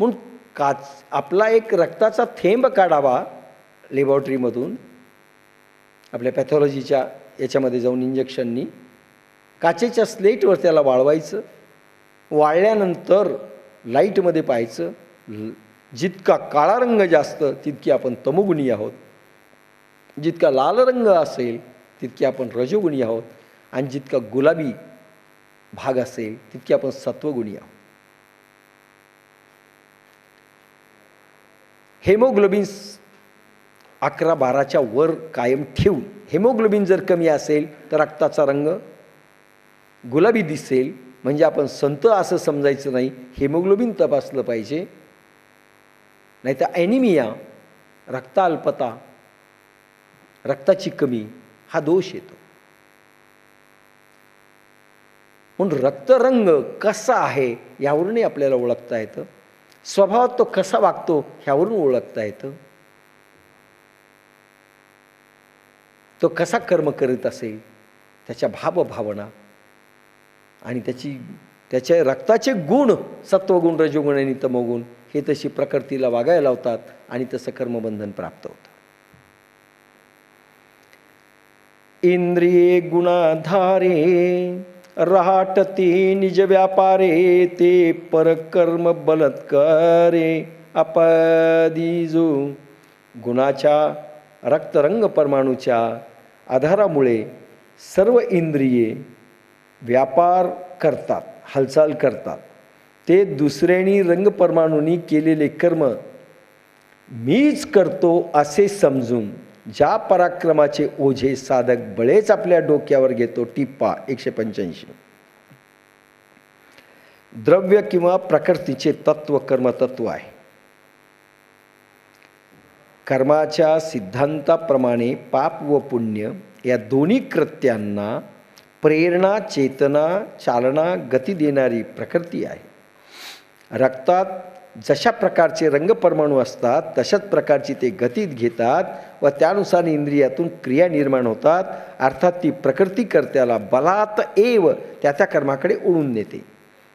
म्हणून आपला एक रक्ताचा थेंब काढावा लॅबॉरेटरीमधून, आपल्या पॅथॉलॉजीच्या याच्यामध्ये जाऊन इंजेक्शननी काचेच्या स्लेटवर त्याला वाळवायचं. वाळल्यानंतर लाईटमध्ये पाहायचं. जितका काळा रंग जास्त तितकी आपण तमोगुणी आहोत, जितका लाल रंग असेल तितके आपण रजोगुणी आहोत, आणि जितका गुलाबी भाग असेल तितके आपण सत्वगुणी आहोत. हेमोग्लोबिन 11-12च्या वर कायम ठेवून, हेमोग्लोबिन जर कमी असेल तर रक्ताचा रंग गुलाबी दिसेल, म्हणजे आपण संत असं समजायचं नाही, हेमोग्लोबिन तपासलं पाहिजे. नाही तर ॲनिमिया, रक्ताल्पता, रक्ताची कमी हा दोष येतो. म्हणून रक्तरंग कसा आहे यावरूनही आपल्याला ओळखता येतं. स्वभावात तो कसा वागतो ह्यावरून ओळखता येतं. तो कसा कर्म करीत असेल, त्याच्या भावभावना आणि त्याच्या रक्ताचे गुण, सत्वगुण, रजोगुण आणि तमोगुण हे तशी प्रकृतीला वागायला लावतात आणि तसं कर्मबंधन प्राप्त होतं. इंद्रिये गुणाधारे रहाटते निज व्यापारे, ते परकर्म बलत्कारे अपदिजो. गुणाच्या रक्तरंग परमाणूच्या आधारामुळे सर्व इंद्रिये व्यापार करतात, हालचाल करतात. ते दुसऱ्यानी रंगपरमाणूंनी केलेले कर्म मीच करतो असे समजून ज्या पराक्रमाचे ओझे साधक बळेच आपल्या डोक्यावर घेतो. टिप्पा 185. द्रव्य किंवा प्रकृतीचे तत्व कर्मतत्व आहे. कर्माच्या सिद्धांताप्रमाणे पाप व पुण्य या दोन्ही कृत्यांना प्रेरणा, चेतना, चालना, गती देणारी प्रकृती आहे. रक्तात जशा प्रकारचे रंगपरमाणू असतात तशाच प्रकारची ते गतीत घेतात व त्यानुसार इंद्रियातून क्रिया निर्माण होतात. अर्थात ती प्रकृती कर्त्याला बलात एव त्या कर्माकडे ओढून नेते.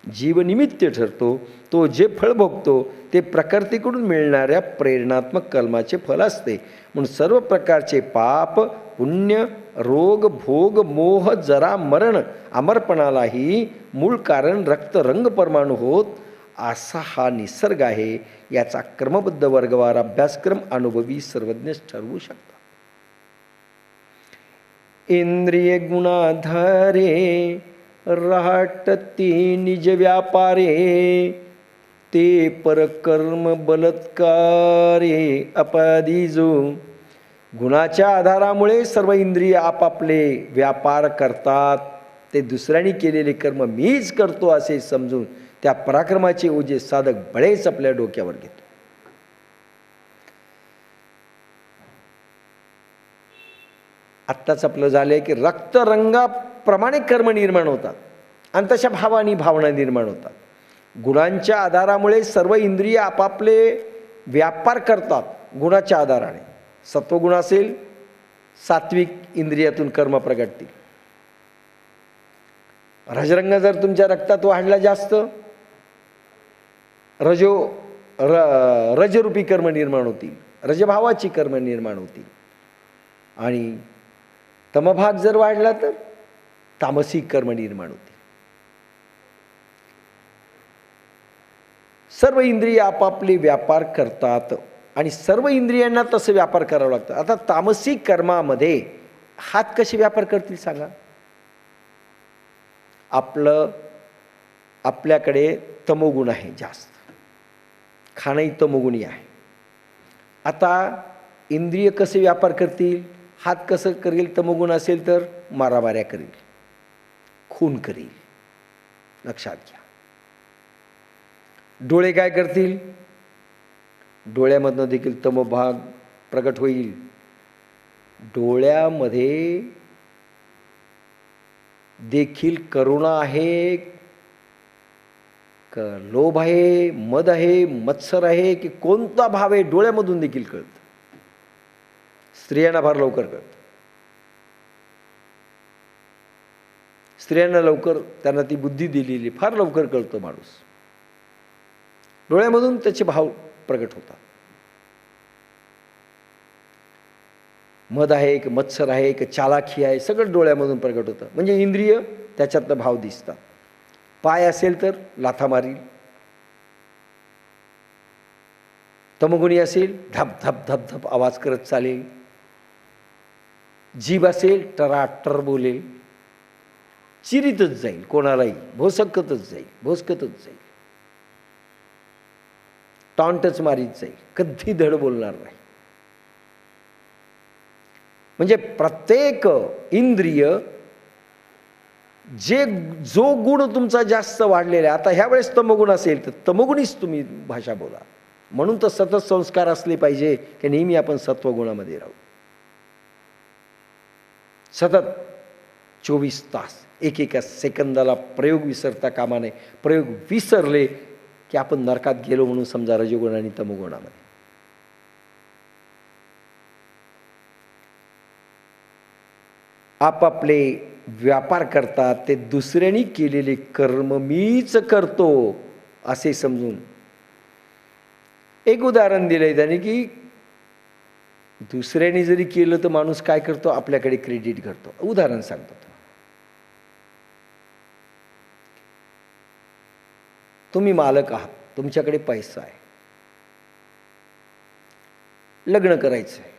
जीवनिमित्त ठरतो. तो जे फळ भोगतो ते प्रकृतीकडून मिळणाऱ्या प्रेरणात्मक कर्माचे फल असते. म्हणून सर्व प्रकारचे पाप, पुण्य, रोग, भोग, मोह, जरा, मरण, अमरपणालाही मूळ कारण रक्तरंग परमाणू होत असा हा निसर्ग आहे. याचा क्रमबद्ध वर्गवार अभ्यासक्रम अनुभवी सर्वज्ञच ठरवू शकतात. इंद्रिय गुणाधारे रहाटती निज व्यापारे, ते परकर्म बलत्कारे अपदिजो. गुणाच्या आधारामुळे सर्व इंद्रिय आपापले व्यापार करतात. ते दुसऱ्यांनी केलेले कर्म मीच करतो असे समजून त्या पराक्रमाचे ओझे साधक बळेच आपल्या डोक्यावर घेतो. आत्ताच आपलं झालंय की रक्तरंगाप्रमाणे कर्म निर्माण होतात आणि तशा भावानी भावना निर्माण होतात. गुणांच्या आधारामुळे सर्व इंद्रिय आपापले व्यापार करतात. गुणाच्या आधाराने सत्वगुण असेल, सात्विक इंद्रियातून कर्म प्रगटतील. रजरंग जर तुमच्या रक्तात वाढला जास्त, रजरूपी कर्म निर्माण होतील, रजभावाची कर्म निर्माण होतील. आणि तमभाग जर वाढला तर तामसिक कर्म निर्माण होतील. सर्व इंद्रिय आपापले व्यापार करतात आणि सर्व इंद्रियांना तसं व्यापार करावं लागतं. आता तामसिक कर्मामध्ये हात कसे व्यापार करतील सांगा. आपल्याकडे तमोगुण आहे जास्त, खाणंही तमोगुणी आहे. आता इंद्रिय कसे व्यापार करतील, हात कसं करेल, तमोगुण असेल तर मारामाऱ्या करेल, खून करेल. लक्षात घ्या. डोळे काय करतील, डोळ्यामधनं देखील तमोभाग प्रगट होईल. डोळ्यामध्ये देखील करुणा आहे, लोभ आहे, मद आहे, मत्सर आहे की कोणता भाव आहे डोळ्यामधून देखील कळतं. स्त्रियांना फार लवकर कळतं. स्त्रियांना लवकर, त्यांना ती बुद्धी दिलेली, फार लवकर कळतो माणूस. डोळ्यामधून त्याचे भाव प्रगट होतात. मद आहे की मत्सर आहे की चालाखी आहे, सगळं डोळ्यामधून प्रगट होतं. म्हणजे इंद्रिय त्याच्यातलं भाव दिसतात. पाय असेल तर लाथा मारील, तमोगुणी असेल धप धप धप धप आवाज करत चालेल, जीभ असेल टराटर बोलेल, चिरीतच जाईल, कोणालाही भोसकतच जाईल, टॉन्टच मारीत जाईल, कधी धड बोलणार नाही. म्हणजे प्रत्येक इंद्रिय जो गुण तुमचा जास्त वाढलेला आहे, आता ह्या वेळेस तमोगुण असेल तर तमोगुणीच तुम्ही भाषा बोला. म्हणून तर सतत संस्कार असले पाहिजे की नेहमी आपण सत्वगुणामध्ये राहू. सतत 24 तास एकेका सेकंदाला प्रयोग विसरता कामा नये. प्रयोग विसरले की आपण नरकात गेलो म्हणून समजा रजोगुण आणि तमोगुणामध्ये. आपापले व्यापार करतात ते दुसऱ्यांनी केलेले कर्म मीच करतो असे समजून. एक उदाहरण दिलंय त्याने की दुसऱ्याने जरी केलं तर माणूस काय करतो, आपल्याकडे क्रेडिट करतो. उदाहरण सांगतो. तुम्ही मालक आहात, तुमच्याकडे पैसा आहे, लग्न करायचं आहे.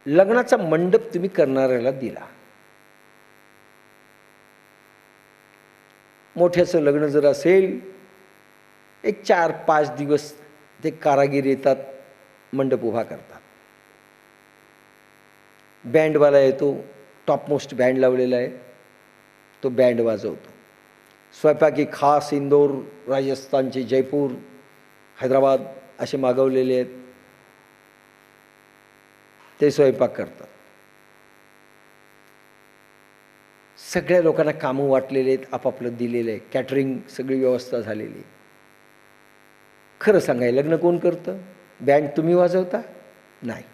लग्नाचा मंडप तुम्ही करणाऱ्याला दिला. मोठ्याचं लग्न जर असेल, एक 4-5 दिवस ते कारागीर येतात, मंडप उभा करतात. बँडवाला येतो, टॉपमोस्ट बँड लावलेला आहे, तो बँड वाजवतो. स्वयंपाकी खास इंदोर, राजस्थानचे जयपूर, हैदराबाद असे मागवलेले आहेत, ते स्वयंपाक करतात. सगळ्या लोकांना कामं वाटलेले आहेत, आपापलं दिलेलं आहे, कॅटरिंग सगळी व्यवस्था झालेली. खरं सांगाय लग्न कोण करतं? बँड तुम्ही वाजवता? नाही.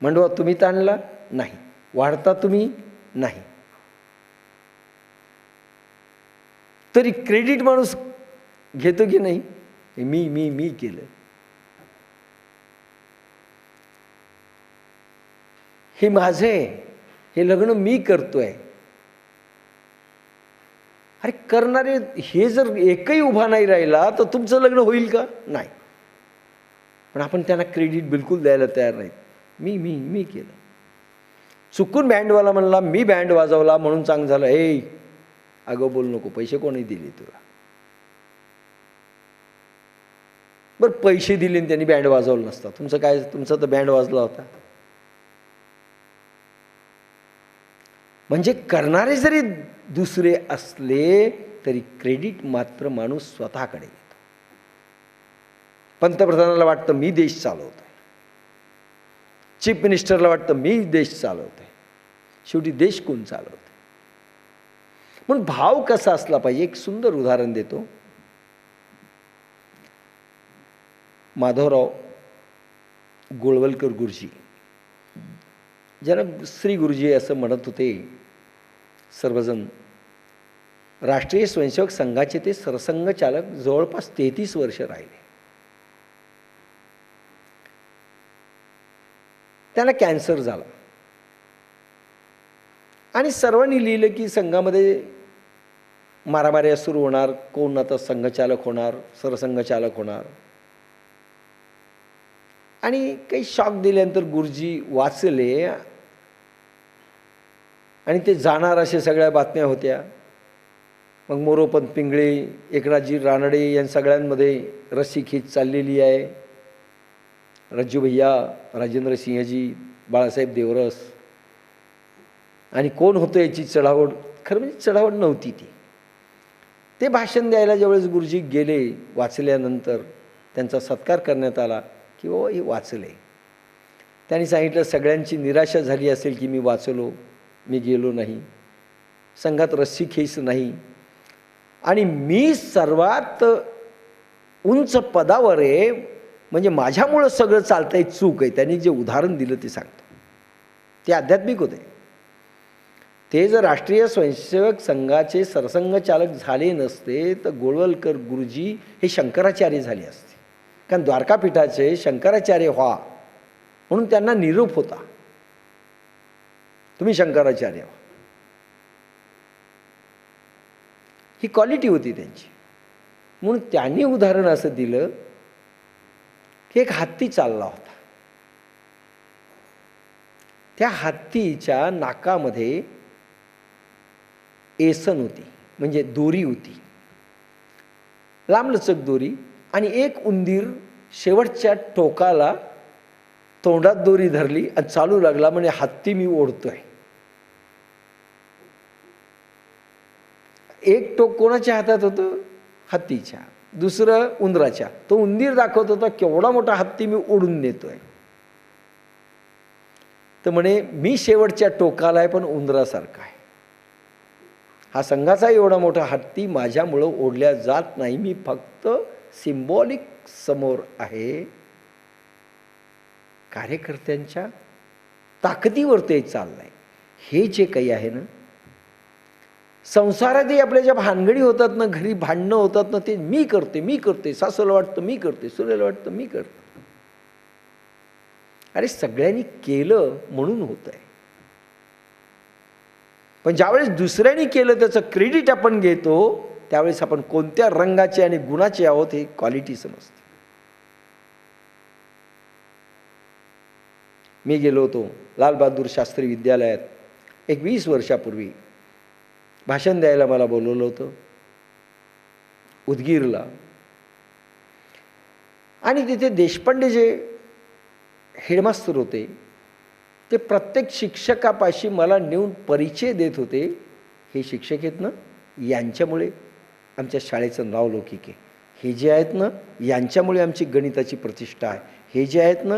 मंडवा तुम्ही ताणला? नाही. वाढता तुम्ही? नाही. तरी क्रेडिट माणूस घेतो की नाही? मी मी मी केलं. हे माझं आहे, हे लग्न मी करतोय. अरे करणारे हे जर एकही उभा नाही राहिला तर तुमचं लग्न होईल का? नाही. पण आपण त्यांना क्रेडिट बिलकुल द्यायला तयार नाहीत. मी मी मी केलं. चुकून बँडवाला म्हणला मी बँड वाजवला म्हणून चांगलं झालं. हे अगं बोल नको, पैसे कोणी दिले तुला? बरं पैसे दिले त्यांनी बँड वाजवलं नसता, तुमचं काय? तुमचा तर बँड वाजला होता. म्हणजे करणारे जरी दुसरे असले तरी क्रेडिट मात्र माणूस स्वतःकडे येतो. पंतप्रधानाला वाटतं मी देश चालवतोय, चीफ मिनिस्टरला वाटतं मी देश चालवतोय. शेवटी देश कोण चालवतोय? म्हणून भाव कसा असला पाहिजे. एक सुंदर उदाहरण देतो. माधवराव गोळवलकर गुरुजी, ज्यांना श्री गुरुजी असं म्हणत होते सर्वजण, राष्ट्रीय स्वयंसेवक संघाचे ते सरसंघचालक जवळपास 33 वर्ष राहिले. त्यांना कॅन्सर झाला आणि सर्वांनी लिहिलं की संघामध्ये मारामाऱ्या सुरू होणार, कोण आता संघचालक होणार, सरसंघचालक होणार. आणि काही शॉक दिल्यानंतर गुरुजी वाचले आणि ते जाणार अशा सगळ्या बातम्या होत्या. मग मोरोपंत पिंगळे, एकनाथजी रानडे या सगळ्यांमध्ये रस्सीखेच चाललेली आहे. रज्जू भैया, राजेंद्र सिंहजी, बाळासाहेब देवरस, आणि कोण होतं याची चढावड. खरं म्हणजे चढावड नव्हती ती. ते भाषण द्यायला ज्यावेळेस गुरुजी गेले, वाचल्यानंतर त्यांचा सत्कार करण्यात आला की हो हे वाचले. त्यांनी सांगितलं सगळ्यांची निराशा झाली असेल की मी वाचलो, मी गेलो नाही, संघात रस्सीखेच नाही, आणि मी सर्वात उंच पदावर आहे, म्हणजे माझ्यामुळं सगळं चालतंय, चूक आहे. त्यांनी जे उदाहरण दिलं ते सांगतो, ते आध्यात्मिक होते. ते जर राष्ट्रीय स्वयंसेवक संघाचे सरसंघचालक झाले नसते तर गोळवलकर गुरुजी हे शंकराचार्य झाले असते. कारण द्वारकापीठाचे शंकराचार्य व्हा म्हणून त्यांना निरोप होता, तुम्ही शंकराचार्य व्हा. ही क्वालिटी होती त्यांची. म्हणून त्यांनी उदाहरण असं दिलं की एक हत्ती चालला होता. त्या हत्तीच्या नाकामध्ये एसन होती, म्हणजे दोरी होती, लांबलचक दोरी, आणि एक उंदीर शेवटच्या टोकाला तोंडात दोरी धरली आणि चालू लागला, म्हणजे हत्ती मी ओढतोय. एक टोक कोणाच्या हातात होतं? हत्तीच्या. दुसरं उंदराच्या. तो उंदीर दाखवत होता केवढा मोठा हत्ती मी ओढून नेतोय. तर म्हणे मी शेवटच्या टोकाला आहे पण उंदरासारखा आहे. हा संघाचा एवढा मोठा हत्ती माझ्यामुळं ओढल्या जात नाही, मी फक्त सिम्बॉलिक समोर आहे. कार्यकर्त्यांच्या ताकदीवर ते चाललंय. हे जे काही आहे ना, संसारातही आपल्या ज्या भानगडी होतात ना, घरी भांडणं होतात ना, ते मी करते, सासूला वाटतं मी करते, सुनेला वाटतं मी करते. अरे सगळ्यांनी केलं म्हणून होतंय. पण ज्यावेळेस दुसऱ्यांनी केलं त्याचं क्रेडिट आपण घेतो, त्यावेळेस आपण कोणत्या रंगाचे आणि गुणाचे आहोत हे क्वालिटी समजते. मी गेलो होतो लालबहादूर शास्त्री विद्यालयात एक 20 वर्षापूर्वी. भाषण द्यायला मला बोलवलं होतं उदगीरला. आणि तिथे देशपांडे जे हेडमास्तर होते ते प्रत्येक शिक्षकापाशी मला नेऊन परिचय देत होते. हे शिक्षक आहेत ना, यांच्यामुळे आमच्या शाळेचं नाव लौकिक आहे. हे जे आहेत ना, यांच्यामुळे आमची गणिताची प्रतिष्ठा आहे. हे जे आहेत ना,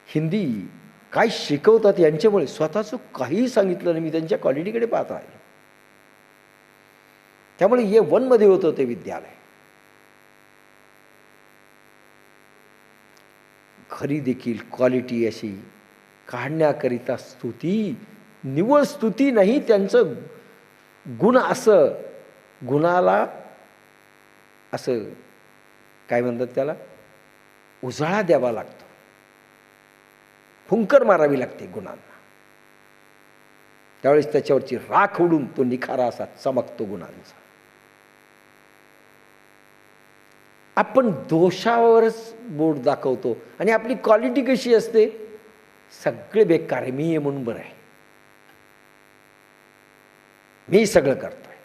हिंदी काय शिकवतात यांच्यामुळे. स्वतःचं काहीही सांगितलं नाही, मी त्यांच्या क्वालिटीकडे पाहत राहिलो. त्यामुळे A1 मध्ये होतं ते विद्यालय. खरी देखील क्वालिटी अशी काढण्याकरिता स्तुती, निव्वळ स्तुती नाही, त्यांचं गुण असं, गुणाला असं काय म्हणतात त्याला, उजाळा द्यावा लागतो, फुंकर मारावी लागते गुणांना. त्यावेळेस त्याच्यावरची राख उडून तो निखारा असा चमकतो गुणांचा. आपण दोषावरच बोट दाखवतो आणि आपली क्वालिटी कशी असते, सगळे बेकार आहे, मी आहे म्हणून बरं आहे, मी सगळं करतोय.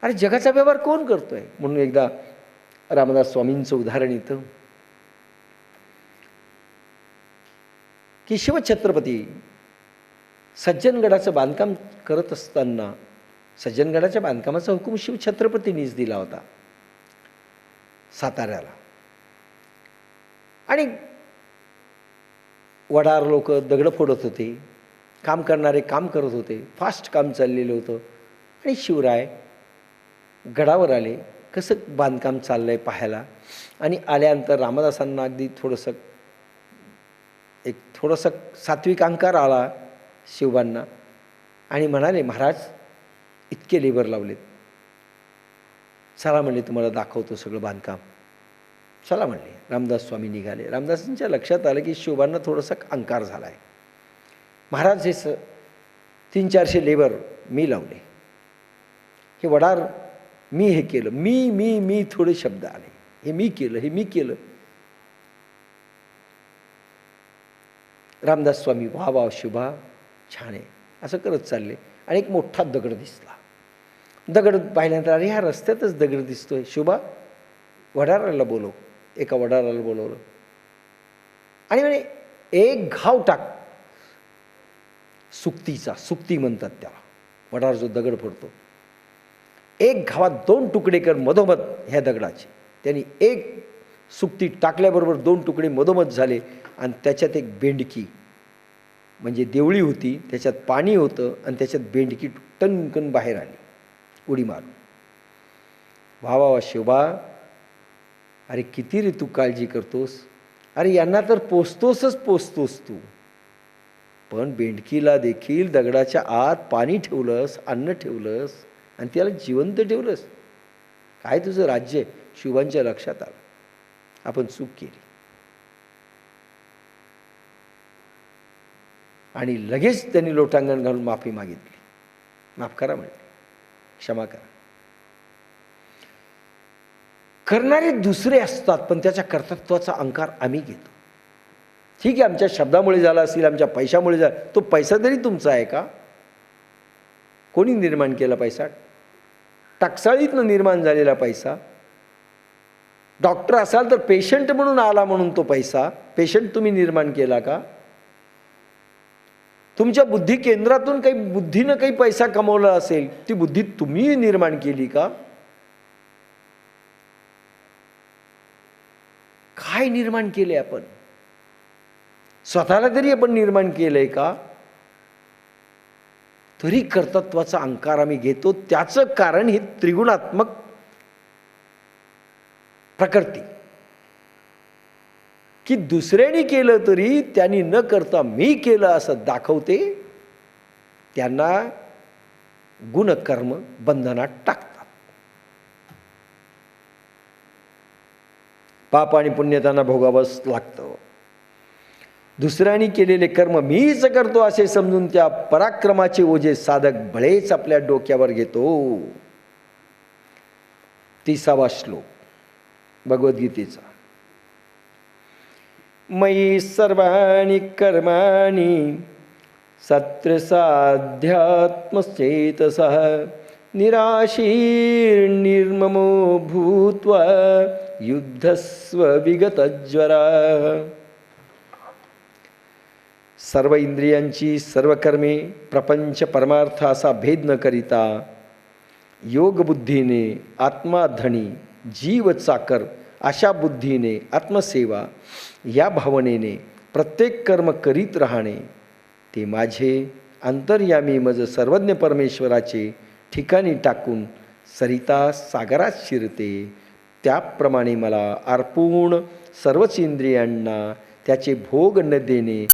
अरे जगाचा व्यवहार कोण करतोय? म्हणून एकदा रामदास स्वामींचं उदाहरण येतं की शिवछत्रपती सज्जनगडाचं बांधकाम करत असताना, सज्जनगडाच्या बांधकामाचा हुकूम शिवछत्रपतींनीच दिला होता साताऱ्याला. आणि वडार लोक दगड फोडत होते, काम करणारे काम करत होते, फास्ट काम चाललेलं होतं. आणि शिवराय गडावर आले, कसं बांधकाम चाललंय पाहायला. आणि आल्यानंतर रामदासांना अगदी थोडंसं सात्विक अंकार आला शिवबांना आणि म्हणाले, महाराज इतके लेबर लावलेत, चला म्हणले तुम्हाला दाखवतो सगळं बांधकाम. चला म्हणले. रामदास स्वामी निघाले. रामदासांच्या लक्षात आलं की शिवबांना थोडासा अंकार झाला आहे. महाराज हे 300-400 लेबर मी लावले, हे वडार मी हे केलं, मी थोडे शब्द आले, हे मी केलं. रामदास स्वामी वा शुभा छान आहे असं करत चालले. आणि एक मोठा दगड दिसला. दगड पाहिल्यानंतर अरे ह्या रस्त्यातच दगड दिसतोय, शुभा वडाराला बोलव. एका वडाराला बोलवलं आणि म्हणे एक घाव टाक सुक्तीचा, सुक्ती म्हणतात त्याला, वडार जो दगड फोडतो, एक घावात 2 तुकडे कर मधोमध ह्या दगडाचे. त्यांनी एक सुक्ती टाकल्याबरोबर 2 तुकडे मधोमध झाले आणि त्याच्यात एक बेंडकी म्हणजे देवळी होती, त्याच्यात पाणी होतं आणि त्याच्यात बेंडकी टनकन बाहेर आली उडी मारून. वा शिवबा, अरे किती रे तू काळजी करतोस, अरे यांना तर पोचतोस तू. पण बेंडकीला देखील दगडाच्या आत पाणी ठेवलंस, अन्न ठेवलंस आणि त्याला जिवंत ठेवलंस. काय तुझं राज्य आहे? शुभांच्या लक्षात आलं आपण चूक केली आणि लगेच त्यांनी लोटांगण घालून माफी मागितली. माफ करा म्हणले, क्षमा करा. करणारे दुसरे असतात, पण त्याच्या कर्तृत्वाचा अहंकार आम्ही घेतो. ठीक आहे, आमच्या शब्दामुळे झाला असेल, आमच्या पैशामुळे झाला. तो पैसा तरी तुमचा आहे का? कोणी निर्माण केला पैसा? टकसाळीतनं निर्माण झालेला पैसा. डॉक्टर असाल तर पेशंट म्हणून आला म्हणून तो पैसा. पेशंट तुम्ही निर्माण केला का? तुमच्या बुद्धी केंद्रातून काही बुद्धीनं काही पैसा कमवला असेल, ती बुद्धी तुम्ही निर्माण केली का? काय निर्माण केले आपण? स्वतःला तरी आपण निर्माण केलंय का? तरी कर्तृत्वाचा अहंकार आम्ही घेतो. त्याचं कारण ही त्रिगुणात्मक प्रकृती, की दुसऱ्याने केलं तरी त्यांनी न करता मी केलं असं दाखवते. त्यांना गुणकर्म बंधनात टाकतात. पाप आणि पुण्य त्यांना भोगावंच लागतं. दुसऱ्याने केलेले कर्म मीच करतो असे समजून त्या पराक्रमाचे ओझे साधक बळेच आपल्या डोक्यावर घेतो. 30वा श्लोक भगवद्गीतेचा. मयि सर्वाणि कर्माणि सत्प्रसाध्यात्मचेतसः निराशीर्निर्ममो भूत्वा युद्धस्व विगतज्वरः. सर्व इंद्रियांची सर्व कर्मे प्रपंच परमार्थ असा भेद न करिता योगबुद्धीने आत्माधनी जीव चाकर अशा बुद्धीने आत्मसेवा या भावनेने प्रत्येक कर्म करीत राहणे, ते माझे अंतर्यामी मज सर्वज्ञ परमेश्वराचे ठिकाणी टाकून सरिता सागरात शिरते. त्याप्रमाणे मला अर्पून सर्वच इंद्रियांना त्याचे भोग न देणे